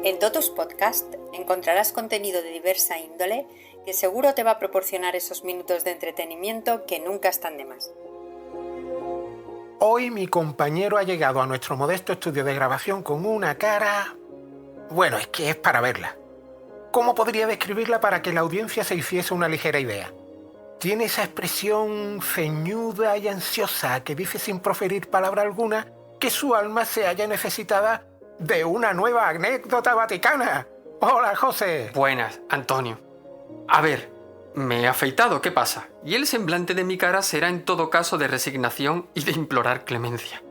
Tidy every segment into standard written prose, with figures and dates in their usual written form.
En Totus Podcast encontrarás contenido de diversa índole que seguro te va a proporcionar esos minutos de entretenimiento que nunca están de más. Hoy mi compañero ha llegado a nuestro modesto estudio de grabación con una cara... Bueno, es que es para verla. ¿Cómo podría describirla para que la audiencia se hiciese una ligera idea? Tiene esa expresión ceñuda y ansiosa que dice sin proferir palabra alguna que su alma se halla necesitada de una nueva anécdota vaticana. Hola, José. Buenas, Antonio. A ver, me he afeitado, ¿qué pasa? Y el semblante de mi cara será en todo caso de resignación y de implorar clemencia.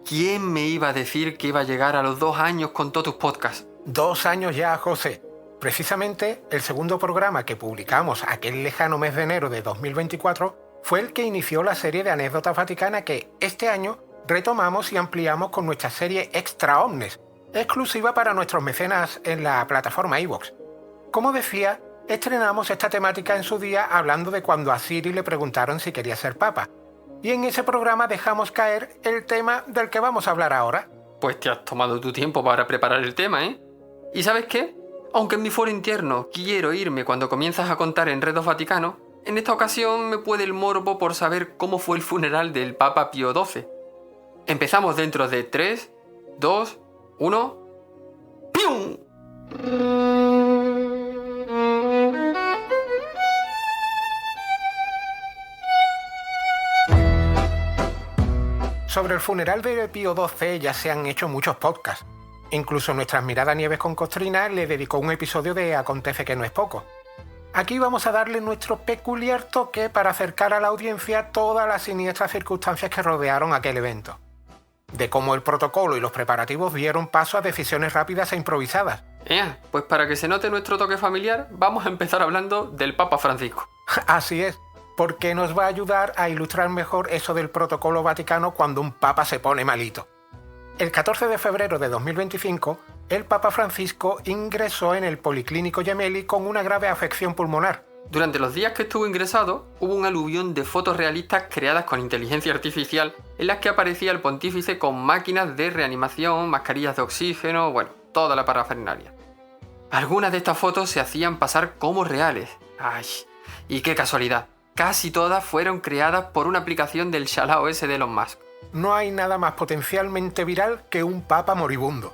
¿Quién me iba a decir que iba a llegar a los 2 años con Totus Podcast? 2 años ya, José. Precisamente el segundo programa que publicamos aquel lejano mes de enero de 2024 fue el que inició la serie de anécdotas vaticanas que este año retomamos y ampliamos con nuestra serie Extra Omnes, exclusiva para nuestros mecenas en la plataforma iVoox. Como decía, estrenamos esta temática en su día hablando de cuando a Siri le preguntaron si quería ser papa. Y en ese programa dejamos caer el tema del que vamos a hablar ahora. Pues te has tomado tu tiempo para preparar el tema, ¿eh? ¿Y sabes qué? Aunque en mi foro interno quiero irme cuando comienzas a contar enredos vaticanos, en esta ocasión me puede el morbo por saber cómo fue el funeral del Papa Pío XII. Empezamos dentro de 3, 2, 1... ¡Pium! Sobre el funeral de Pío XII ya se han hecho muchos podcasts. Incluso nuestra admirada Nieves con Costrina le dedicó un episodio de Acontece que no es poco. Aquí vamos a darle nuestro peculiar toque para acercar a la audiencia todas las siniestras circunstancias que rodearon aquel evento. De cómo el protocolo y los preparativos dieron paso a decisiones rápidas e improvisadas. Pues para que se note nuestro toque familiar, vamos a empezar hablando del Papa Francisco. Así es, porque nos va a ayudar a ilustrar mejor eso del protocolo vaticano cuando un papa se pone malito. El 14 de febrero de 2025, el Papa Francisco ingresó en el Policlínico Gemelli con una grave afección pulmonar. Durante los días que estuvo ingresado, hubo un aluvión de fotos realistas creadas con inteligencia artificial en las que aparecía el pontífice con máquinas de reanimación, mascarillas de oxígeno, bueno, toda la parafernalia. Algunas de estas fotos se hacían pasar como reales. ¡Ay! Y qué casualidad, casi todas fueron creadas por una aplicación del chalao ese de Elon Musk. No hay nada más potencialmente viral que un papa moribundo.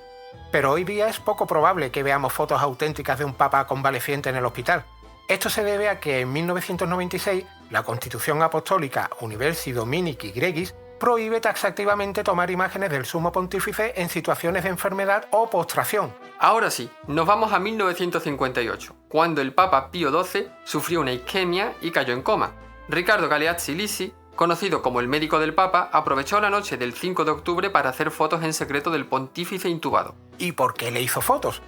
Pero hoy día es poco probable que veamos fotos auténticas de un papa convaleciente en el hospital. Esto se debe a que en 1996 la Constitución Apostólica Universi Dominici Gregis prohíbe taxativamente tomar imágenes del sumo pontífice en situaciones de enfermedad o postración. Ahora sí, nos vamos a 1958, cuando el Papa Pío XII sufrió una isquemia y cayó en coma. Riccardo Galeazzi Lisi, conocido como el médico del Papa, aprovechó la noche del 5 de octubre para hacer fotos en secreto del pontífice intubado. ¿Y por qué le hizo fotos?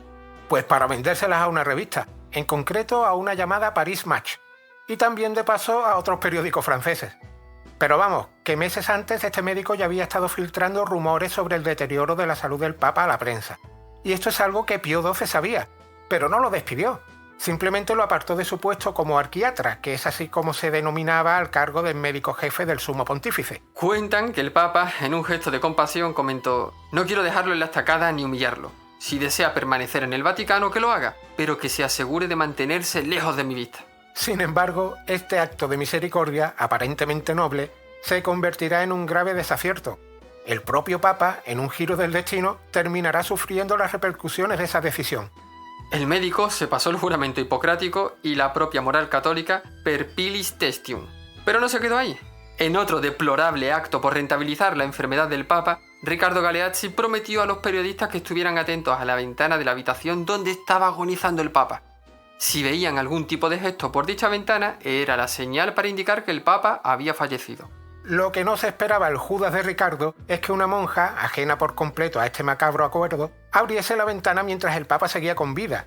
Pues para vendérselas a una revista, en concreto a una llamada Paris Match, y también de paso a otros periódicos franceses. Pero vamos, que meses antes este médico ya había estado filtrando rumores sobre el deterioro de la salud del Papa a la prensa. Y esto es algo que Pío XII sabía, pero no lo despidió. Simplemente lo apartó de su puesto como arquiatra, que es así como se denominaba al cargo del médico jefe del sumo pontífice. Cuentan que el Papa, en un gesto de compasión, comentó: «No quiero dejarlo en la estacada ni humillarlo. Si desea permanecer en el Vaticano, que lo haga, pero que se asegure de mantenerse lejos de mi vista». Sin embargo, este acto de misericordia, aparentemente noble, se convertirá en un grave desacierto. El propio Papa, en un giro del destino, terminará sufriendo las repercusiones de esa decisión. El médico se pasó el juramento hipocrático y la propia moral católica per pilis testium. Pero no se quedó ahí. En otro deplorable acto por rentabilizar la enfermedad del Papa, Riccardo Galeazzi prometió a los periodistas que estuvieran atentos a la ventana de la habitación donde estaba agonizando el Papa. Si veían algún tipo de gesto por dicha ventana, era la señal para indicar que el Papa había fallecido. Lo que no se esperaba el Judas de Ricardo es que una monja, ajena por completo a este macabro acuerdo, abriese la ventana mientras el Papa seguía con vida.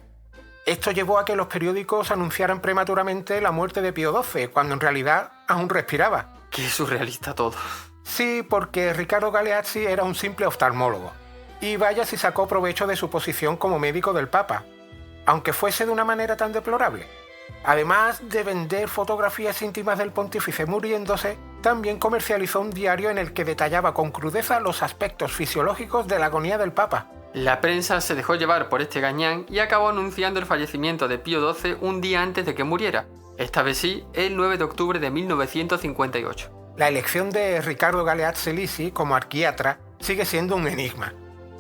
Esto llevó a que los periódicos anunciaran prematuramente la muerte de Pío XII, cuando en realidad aún respiraba. Qué surrealista todo. Sí, porque Riccardo Galeazzi era un simple oftalmólogo. Y vaya si sacó provecho de su posición como médico del Papa, aunque fuese de una manera tan deplorable. Además de vender fotografías íntimas del pontífice muriéndose, también comercializó un diario en el que detallaba con crudeza los aspectos fisiológicos de la agonía del Papa. La prensa se dejó llevar por este gañán y acabó anunciando el fallecimiento de Pío XII un día antes de que muriera, esta vez sí, el 9 de octubre de 1958. La elección de Riccardo Galeazzi Lisi como arquiatra sigue siendo un enigma.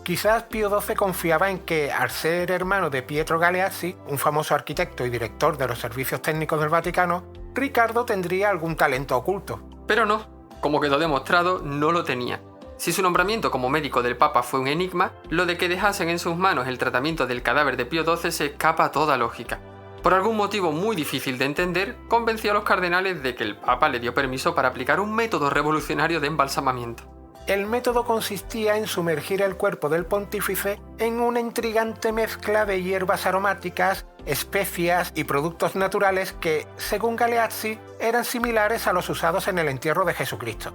Quizás Pío XII confiaba en que, al ser hermano de Pietro Galeazzi, un famoso arquitecto y director de los servicios técnicos del Vaticano, Ricardo tendría algún talento oculto. Pero no, como quedó demostrado, no lo tenía. Si su nombramiento como médico del Papa fue un enigma, lo de que dejasen en sus manos el tratamiento del cadáver de Pío XII se escapa a toda lógica. Por algún motivo muy difícil de entender, convenció a los cardenales de que el Papa le dio permiso para aplicar un método revolucionario de embalsamamiento. El método consistía en sumergir el cuerpo del pontífice en una intrigante mezcla de hierbas aromáticas, especias y productos naturales que, según Galeazzi, eran similares a los usados en el entierro de Jesucristo.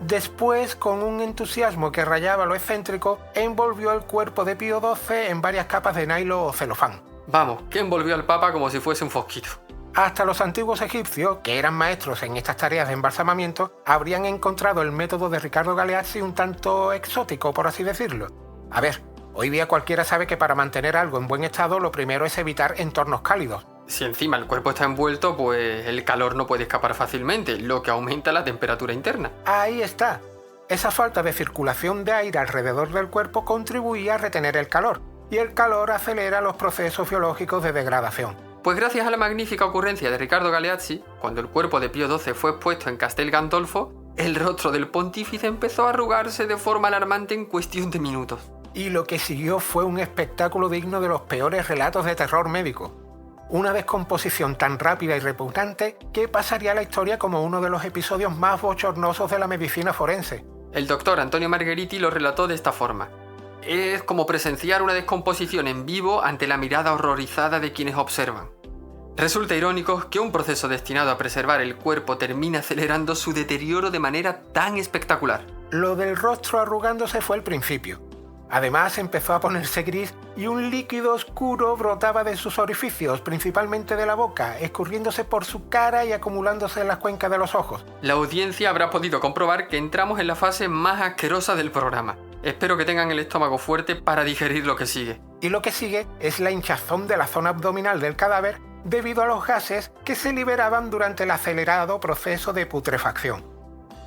Después, con un entusiasmo que rayaba lo excéntrico, envolvió el cuerpo de Pío XII en varias capas de nylon o celofán. Vamos, que envolvió al Papa como si fuese un fosquito. Hasta los antiguos egipcios, que eran maestros en estas tareas de embalsamamiento, habrían encontrado el método de Riccardo Galeazzi un tanto exótico, por así decirlo. A ver, hoy día cualquiera sabe que para mantener algo en buen estado lo primero es evitar entornos cálidos. Si encima el cuerpo está envuelto, pues el calor no puede escapar fácilmente, lo que aumenta la temperatura interna. Ahí está. Esa falta de circulación de aire alrededor del cuerpo contribuía a retener el calor, y el calor acelera los procesos biológicos de degradación. Pues gracias a la magnífica ocurrencia de Riccardo Galeazzi, cuando el cuerpo de Pío XII fue expuesto en Castel Gandolfo, el rostro del pontífice empezó a arrugarse de forma alarmante en cuestión de minutos. Y lo que siguió fue un espectáculo digno de los peores relatos de terror médico. Una descomposición tan rápida y repugnante que pasaría a la historia como uno de los episodios más bochornosos de la medicina forense. El doctor Antonio Margheriti lo relató de esta forma. Es como presenciar una descomposición en vivo ante la mirada horrorizada de quienes observan. Resulta irónico que un proceso destinado a preservar el cuerpo termina acelerando su deterioro de manera tan espectacular. Lo del rostro arrugándose fue el principio. Además empezó a ponerse gris y un líquido oscuro brotaba de sus orificios, principalmente de la boca, escurriéndose por su cara y acumulándose en las cuencas de los ojos. La audiencia habrá podido comprobar que entramos en la fase más asquerosa del programa. Espero que tengan el estómago fuerte para digerir lo que sigue. Y lo que sigue es la hinchazón de la zona abdominal del cadáver debido a los gases que se liberaban durante el acelerado proceso de putrefacción.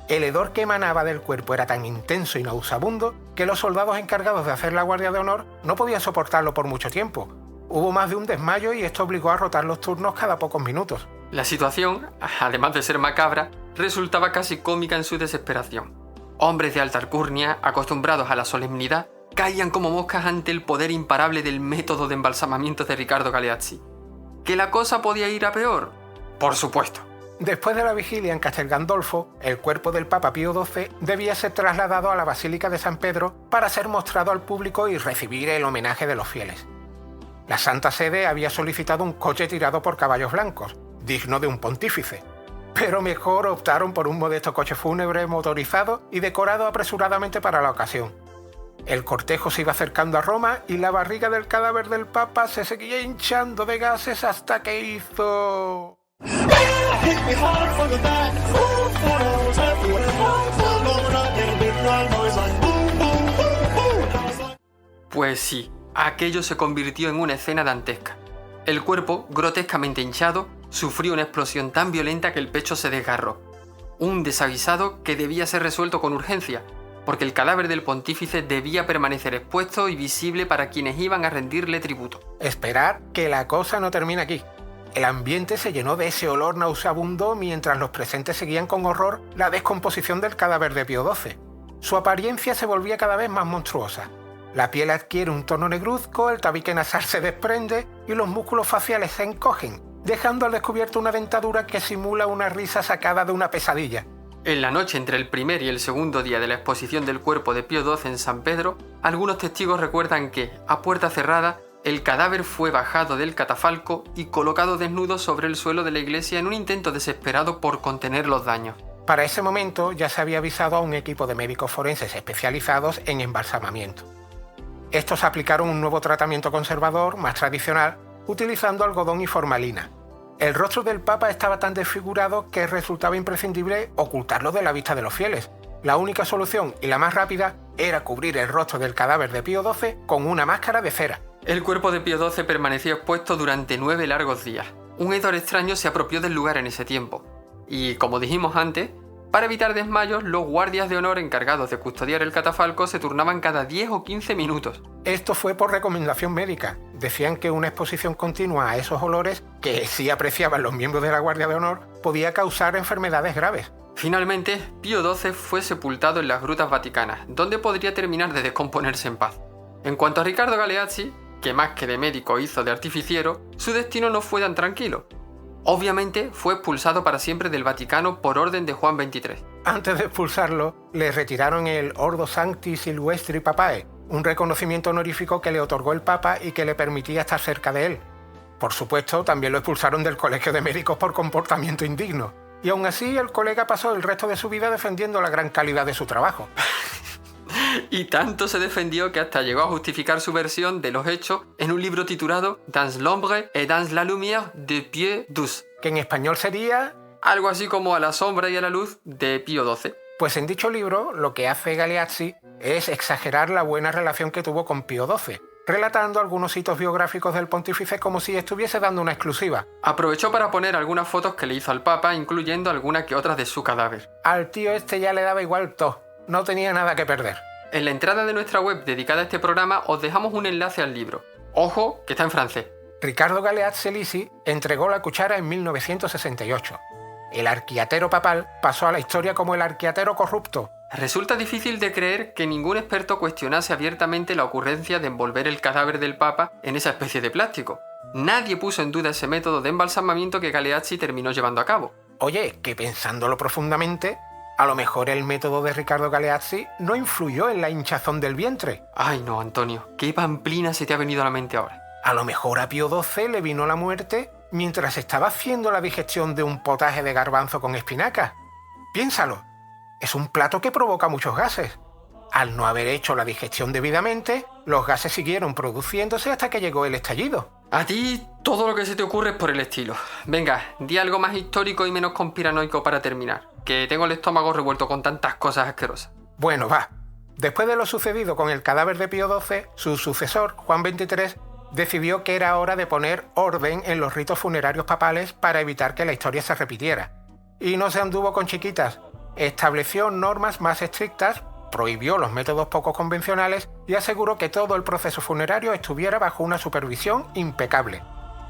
El hedor que emanaba del cuerpo era tan intenso y nauseabundo que los soldados encargados de hacer la guardia de honor no podían soportarlo por mucho tiempo. Hubo más de un desmayo y esto obligó a rotar los turnos cada pocos minutos. La situación, además de ser macabra, resultaba casi cómica en su desesperación. Hombres de alta alcurnia, acostumbrados a la solemnidad, caían como moscas ante el poder imparable del método de embalsamamiento de Riccardo Galeazzi. ¿Que la cosa podía ir a peor? Por supuesto. Después de la vigilia en Castel Gandolfo, el cuerpo del Papa Pío XII debía ser trasladado a la Basílica de San Pedro para ser mostrado al público y recibir el homenaje de los fieles. La Santa Sede había solicitado un coche tirado por caballos blancos, digno de un pontífice, pero mejor optaron por un modesto coche fúnebre motorizado y decorado apresuradamente para la ocasión. El cortejo se iba acercando a Roma y la barriga del cadáver del Papa se seguía hinchando de gases hasta que hizo... Pues sí, aquello se convirtió en una escena dantesca. El cuerpo, grotescamente hinchado, sufrió una explosión tan violenta que el pecho se desgarró. Un desaguisado que debía ser resuelto con urgencia, porque el cadáver del pontífice debía permanecer expuesto y visible para quienes iban a rendirle tributo. Esperad que la cosa no termina aquí. El ambiente se llenó de ese olor nauseabundo mientras los presentes seguían con horror la descomposición del cadáver de Pío XII. Su apariencia se volvía cada vez más monstruosa. La piel adquiere un tono negruzco, el tabique nasal se desprende y los músculos faciales se encogen, dejando al descubierto una dentadura que simula una risa sacada de una pesadilla. En la noche entre el primer y el segundo día de la exposición del cuerpo de Pío XII en San Pedro, algunos testigos recuerdan que, a puerta cerrada, el cadáver fue bajado del catafalco y colocado desnudo sobre el suelo de la iglesia en un intento desesperado por contener los daños. Para ese momento ya se había avisado a un equipo de médicos forenses especializados en embalsamamiento. Estos aplicaron un nuevo tratamiento conservador, más tradicional, utilizando algodón y formalina. El rostro del Papa estaba tan desfigurado que resultaba imprescindible ocultarlo de la vista de los fieles. La única solución, y la más rápida, era cubrir el rostro del cadáver de Pío XII con una máscara de cera. El cuerpo de Pío XII permaneció expuesto durante 9 largos días. Un hedor extraño se apropió del lugar en ese tiempo. Y, como dijimos antes, para evitar desmayos, los guardias de honor encargados de custodiar el catafalco se turnaban cada 10 o 15 minutos. Esto fue por recomendación médica. Decían que una exposición continua a esos olores, que sí apreciaban los miembros de la Guardia de Honor, podía causar enfermedades graves. Finalmente, Pío XII fue sepultado en las grutas vaticanas, donde podría terminar de descomponerse en paz. En cuanto a Riccardo Galeazzi, que más que de médico hizo de artificiero, su destino no fue tan tranquilo. Obviamente fue expulsado para siempre del Vaticano por orden de Juan XXIII. Antes de expulsarlo, le retiraron el Ordo Sancti Silvestri Papae, un reconocimiento honorífico que le otorgó el Papa y que le permitía estar cerca de él. Por supuesto, también lo expulsaron del Colegio de Médicos por comportamiento indigno. Y aún así, el colega pasó el resto de su vida defendiendo la gran calidad de su trabajo. Y tanto se defendió que hasta llegó a justificar su versión de los hechos en un libro titulado Dans l'ombre et dans la lumière de Pie XII, Que en español sería... algo así como A la sombra y a la luz de Pío XII. Pues en dicho libro, lo que hace Galeazzi es exagerar la buena relación que tuvo con Pío XII, relatando algunos hitos biográficos del pontífice como si estuviese dando una exclusiva. Aprovechó para poner algunas fotos que le hizo al Papa, incluyendo algunas que otras de su cadáver. Al tío este ya le daba igual todo, no tenía nada que perder. En la entrada de nuestra web dedicada a este programa os dejamos un enlace al libro. Ojo, que está en francés. Riccardo Galeazzi Lisi entregó la cuchara en 1968. El arquiatero papal pasó a la historia como el arquiatero corrupto. Resulta difícil de creer que ningún experto cuestionase abiertamente la ocurrencia de envolver el cadáver del Papa en esa especie de plástico. Nadie puso en duda ese método de embalsamamiento que Galeazzi terminó llevando a cabo. Oye, que pensándolo profundamente, a lo mejor el método de Riccardo Galeazzi no influyó en la hinchazón del vientre. Ay no, Antonio, qué pamplina se te ha venido a la mente ahora. A lo mejor a Pío XII le vino la muerte mientras estaba haciendo la digestión de un potaje de garbanzo con espinacas. Piénsalo, es un plato que provoca muchos gases. Al no haber hecho la digestión debidamente, los gases siguieron produciéndose hasta que llegó el estallido. A ti todo lo que se te ocurre es por el estilo. Venga, di algo más histórico y menos conspiranoico para terminar, que tengo el estómago revuelto con tantas cosas asquerosas. Bueno, va. Después de lo sucedido con el cadáver de Pío XII, su sucesor, Juan XXIII, decidió que era hora de poner orden en los ritos funerarios papales para evitar que la historia se repitiera. Y no se anduvo con chiquitas. Estableció normas más estrictas, prohibió los métodos poco convencionales y aseguró que todo el proceso funerario estuviera bajo una supervisión impecable.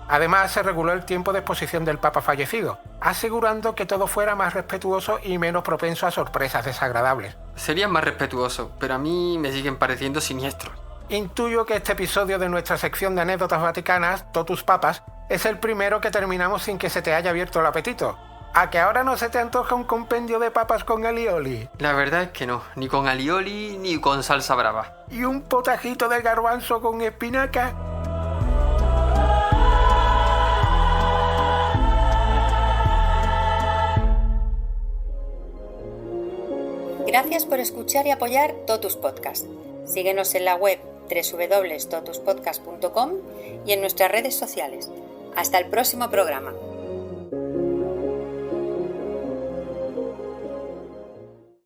Además, se reguló el tiempo de exposición del Papa fallecido, asegurando que todo fuera más respetuoso y menos propenso a sorpresas desagradables. Serían más respetuosos, pero a mí me siguen pareciendo siniestros. Intuyo que este episodio de nuestra sección de anécdotas vaticanas, Totus Papas, es el primero que terminamos sin que se te haya abierto el apetito. ¿A que ahora no se te antoja un compendio de papas con alioli? La verdad es que no, ni con alioli ni con salsa brava. ¿Y un potajito de garbanzo con espinaca? Gracias por escuchar y apoyar Totus Podcast. Síguenos en la web www.totuspodcast.com y en nuestras redes sociales. Hasta el próximo programa.